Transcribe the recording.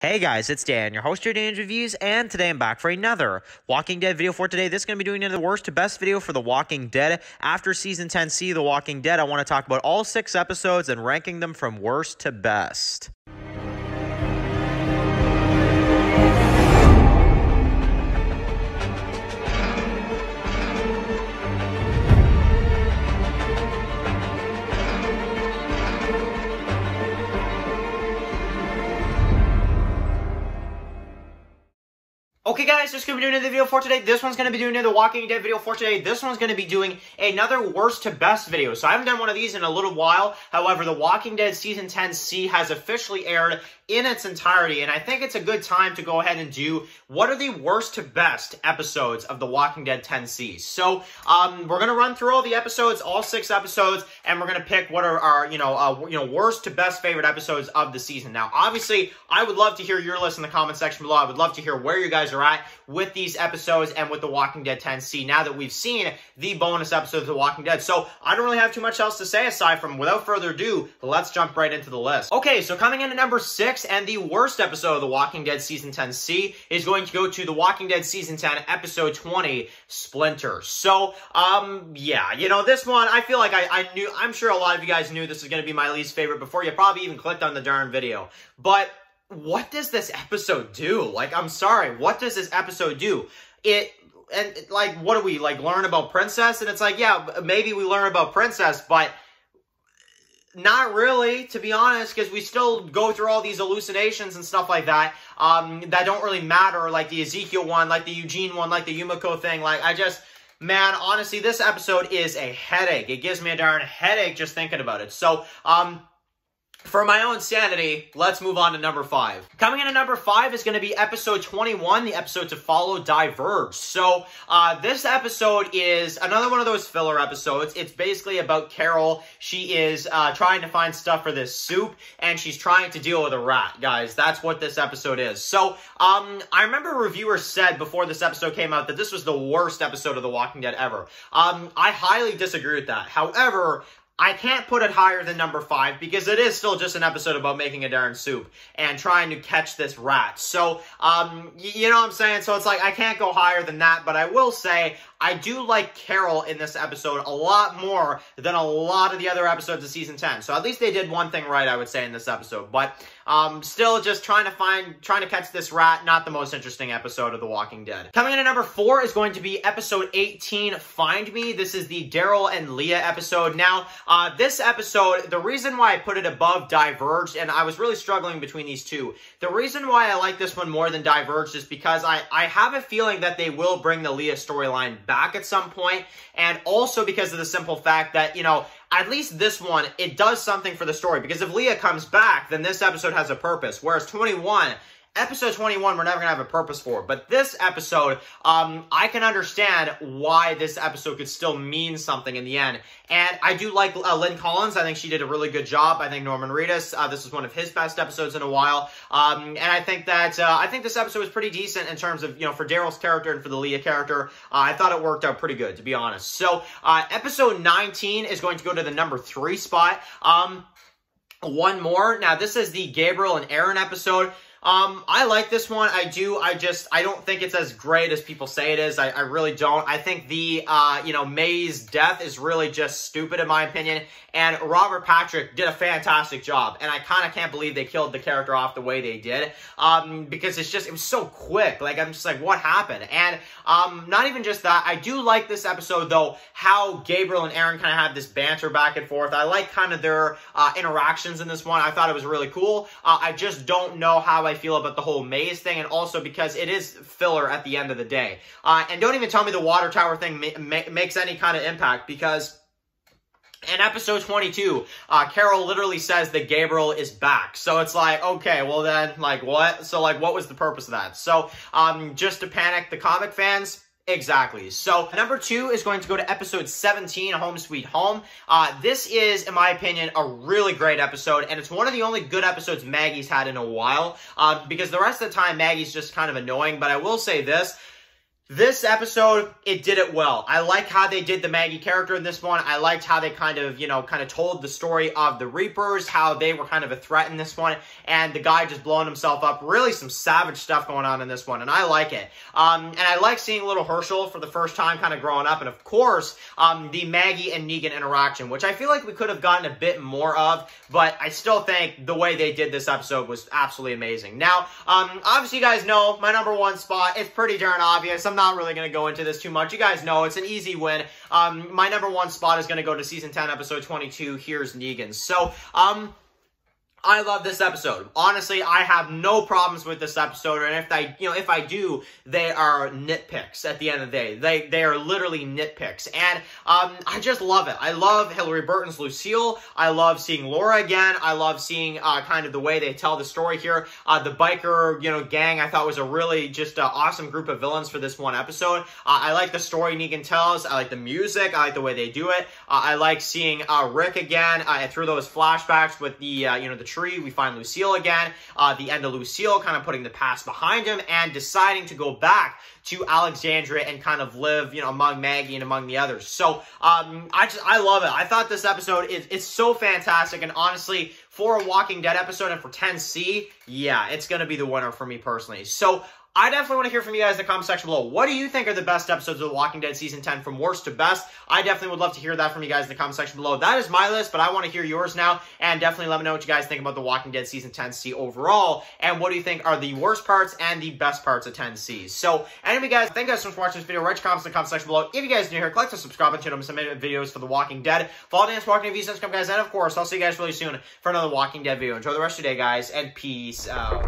Hey guys, it's Dan, your host here at TWD Reviews, and today I'm back for another Walking Dead video for today. This is going to be doing the worst to best video for The Walking Dead. After Season 10C, The Walking Dead, I want to talk about all 6 episodes and ranking them from worst to best. Okay guys, just going to be doing the video for today. This one's going to be doing the Walking Dead video for today. This one's going to be doing another worst to best video. So I haven't done one of these in a little while. However, The Walking Dead Season 10C has officially aired in its entirety, and I think it's a good time to go ahead and do what are the worst to best episodes of The Walking Dead 10C. So we're going to run through all the episodes, all 6 episodes, and we're going to pick what are our worst to best favorite episodes of the season. Now, obviously, I would love to hear your list in the comment section below. I would love to hear where you guys are at with these episodes and with The Walking Dead 10C now that we've seen the bonus episodes of The Walking Dead. So I don't really have too much else to say aside from, without further ado, let's jump right into the list. Okay, so coming in at number 6, and the worst episode of The Walking Dead Season 10C is going to go to The Walking Dead Season 10, Episode 20, Splinter. So, yeah, you know, this one, I feel like I'm sure a lot of you guys knew this was going to be my least favorite before you probably even clicked on the darn video. But what does this episode do? Like, I'm sorry, what does this episode do? Like, what do we, like, learn about Princess? And it's like, yeah, maybe we learn about Princess, but not really, to be honest, because we still go through all these hallucinations and stuff like that, that don't really matter, like the Ezekiel one, like the Eugene one, like the Yumiko thing. Like, man, honestly, this episode is a headache. It gives me a darn headache just thinking about it. So, for my own sanity, let's move on to number 5. Coming in at number 5 is going to be episode 21, the episode to follow, Diverge. So, this episode is another one of those filler episodes. It's basically about Carol. She is trying to find stuff for this soup, and she's trying to deal with a rat, guys. That's what this episode is. So, I remember reviewers said before this episode came out that this was the worst episode of The Walking Dead ever. I highly disagree with that. However, I can't put it higher than number 5 because it is still just an episode about making a darn soup and trying to catch this rat. So, you know what I'm saying? So it's like, I can't go higher than that, but I will say, I do like Carol in this episode a lot more than a lot of the other episodes of Season 10. So at least they did one thing right, I would say, in this episode. But still just trying to catch this rat, not the most interesting episode of The Walking Dead. Coming in at number 4 is going to be episode 18, Find Me. This is the Daryl and Leah episode. Now, this episode, the reason why I put it above Diverged, and I was really struggling between these two, the reason why I like this one more than Diverged is because I have a feeling that they will bring the Leah storyline back at some point, and also because of the simple fact that, you know, at least this one, it does something for the story, because if Leah comes back, then this episode has a purpose, whereas Episode 21, we're never going to have a purpose for. But this episode, I can understand why this episode could still mean something in the end. And I do like Lynn Collins. I think she did a really good job. I think Norman Reedus, this is one of his best episodes in a while. And I think that, I think this episode was pretty decent in terms of, you know, for Daryl's character and for the Leah character. I thought it worked out pretty good, to be honest. So, episode 19 is going to go to the number 3 spot. One more. Now, this is the Gabriel and Aaron episode. I like this one. I do. I don't think it's as great as people say it is. I really don't. I think the, May's death is really just stupid in my opinion. And Robert Patrick did a fantastic job. And I kind of can't believe they killed the character off the way they did. Because it was so quick. Like, I'm just like, what happened? And, not even just that. I do like this episode, though, how Gabriel and Aaron kind of have this banter back and forth. I like kind of their, interactions in this one. I thought it was really cool. I just don't know how I feel about the whole maze thing, and also because it is filler at the end of the day. And don't even tell me the water tower thing makes any kind of impact, because in episode 22, Carol literally says that Gabriel is back. So it's like, okay, well then, like, what? So, like, what was the purpose of that? So, just to panic the comic fans? Exactly. So, number 2 is going to go to episode 17, Home Sweet Home. This is, in my opinion, a really great episode, and it's one of the only good episodes Maggie's had in a while, because the rest of the time, Maggie's just kind of annoying, but I will say this. This episode, it did it well. I like how they did the Maggie character in this one. I liked how they kind of told the story of the Reapers, how they were kind of a threat in this one, and the guy just blowing himself up. Really some savage stuff going on in this one, and I like it. And I like seeing little Herschel for the first time kind of growing up, and of course, the Maggie and Negan interaction, which I feel like we could have gotten a bit more of, but I still think the way they did this episode was absolutely amazing. Now, obviously you guys know my #1 spot. It's pretty darn obvious. I'm not really going to go into this too much. You guys know it's an easy win. My #1 spot is going to go to Season 10, Episode 22, Here's Negan. So, I love this episode. Honestly, I have no problems with this episode, and if I do, they are nitpicks at the end of the day. They are literally nitpicks, and I just love it. I love Hillary Burton's Lucille. I love seeing Laura again. I love seeing kind of the way they tell the story here. The biker, gang, I thought was a really just awesome group of villains for this one episode. I like the story Negan tells. I like the music. I like the way they do it. I like seeing Rick again through those flashbacks with the the tree. We find Lucille again. The end of Lucille, kind of putting the past behind him and deciding to go back to Alexandria and kind of live, among Maggie and among the others. So, I love it. I thought this episode is so fantastic, and honestly, for a Walking Dead episode and for 10C, yeah, it's going to be the winner for me personally. So, I definitely want to hear from you guys in the comment section below. What do you think are the best episodes of The Walking Dead Season 10 from worst to best? I definitely would love to hear that from you guys in the comment section below. That is my list, but I want to hear yours now. And definitely let me know what you guys think about The Walking Dead Season 10C overall. And what do you think are the worst parts and the best parts of 10C? So, anyway guys, thank you guys so much for watching this video. Write your comments in the comment section below. If you guys are new here, click the subscribe button to some videos for The Walking Dead. Follow Dance Walking Reviews, subscribe guys. And of course, I'll see you guys really soon for another Walking Dead video. Enjoy the rest of your day, guys, and peace out.